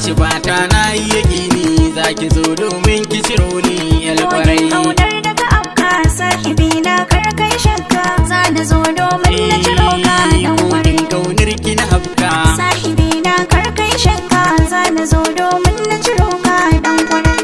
sashi fata na yi yaƙini zaki zo domin ki ciro ni alƙwarai. Kaunar daga afka sahibi na karkai shakka za na zo domin na ciro ka dan wari. Kaunar ki na afka sahibi na karkai shakka za na zo domin na ciro ka dan wari.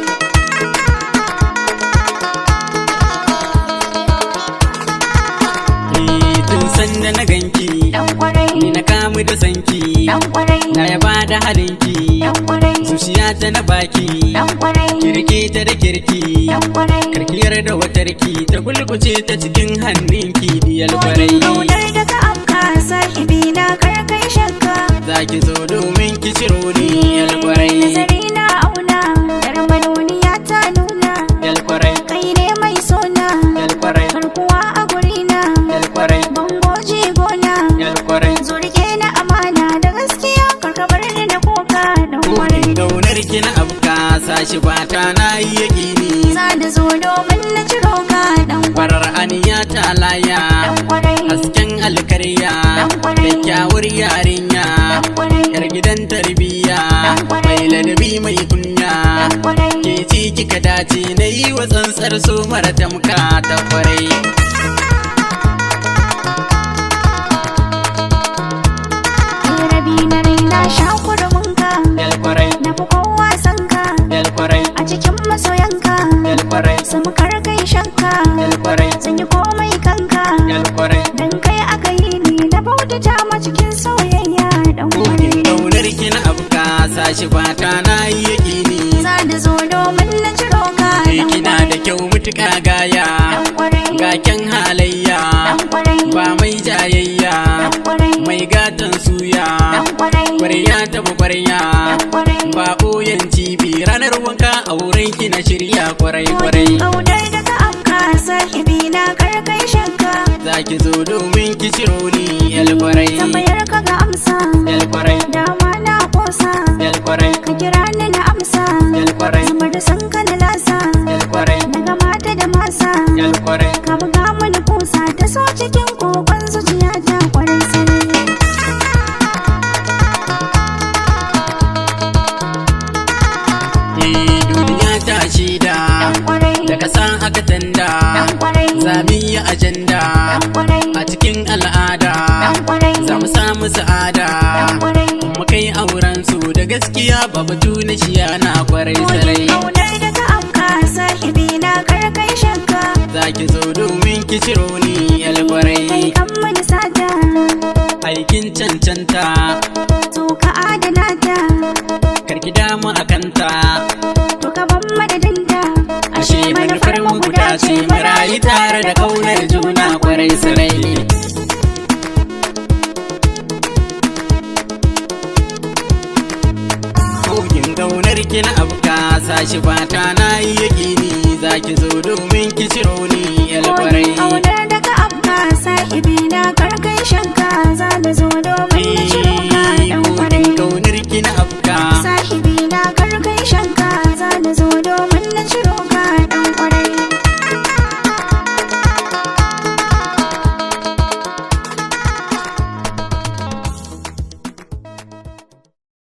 Tun sanda na ganki Dan kwarai ni na kamu da sanki dan kwarai na yaba da halinki dan kwarai zuciya ta na baki dan kwarai kirki ta da kirki dan kwarai karkiyar da watarki ta gulguce ta cikin hannunki diyal kwarai. Kaunar daga afka sahibi na karkai shakka Zaki zo domin ki ciro ni alƙwarai. nazari na auna dar manoniya ta nuna Alƙwarai kai ne mai sona alƙwarai karkuwa a gurina alƙwarai bangoji gona alƙwarai. zurke na amana da gaskiya karkabar ni da koka dan kwarai. Kokin gaunar ki na afka sashi fata na yi yaƙini Za da zo domin na ciro ka dan farar aniya ta laya kwarai hasken alkarya Dan kwarai. da kyawur yarinya dan kwarai yar gidan tarbiyya Dan kwarai. mai ladabi mai kunya dan kwarai ke ci kika dace na yi wa tsantsar so mara tamka ta kwarai. rabi na raina sha kurminka Yal kwarai na fi kowa san ka yal kwarai a cikin masoyanka yal kwarai samu karkai shakka yal kwarai zan yi komai kanka yal kwarai. dan kai aka yi ni na bautata ma cikin soyayya dan Kokin kwarai. gaunar ki na afka sashi fata na yi yaƙini Za da zo domin na ciro ka dan kina da kyau mutuƙa gaya dan kwarai ga kyan halayya dan kwarai ba mai jayayya dan kwarai mai gatan suya dan kwarai kwarya ta kwarya dan kwarai ba ɓoyen cibi ranar wanka a wurin ki na shirya kwarai kwarai. Kaunar daga afka sahibi na karkai shakka Zaki zo domin ki ciro ni alƙwarai. tambayar ka ga amsa Alƙwarai dama na kosa alƙwarai ka kira ni na amsa alƙwarai zama da san ka na lasa alƙwarai daga mata da masa alƙwarai. ka buga mani kusa ta so cikin kokon zuciya ta kwarai sani. Duniya ta shida Dan kwarai da kasa aka tanda dan kwarai zami yi ajanda dan kwarai a cikin al'ada dan kwarai za mu samu sa'ada dan kwarai mu kai auren su da gaskiya ba batu na shiya na kwarai sarai. Kaunar daga afka sahibi na karkai shakka Zaki zo domin ki ciro ni alƙwarai. kai kan mani sata Aikin cancanta to ka adana ta karki damu a kanta to ka ban madadinta ashe manufar mu guda ce mu rayu tare da kaunar juna kwarai sarai. Kokin gaunar ki na afka sashi fata na yi yaƙini zaki zo domin ki ciro ni alƙwarai. Kaunar daga afka sahibi na karkai shakka za da zo domin na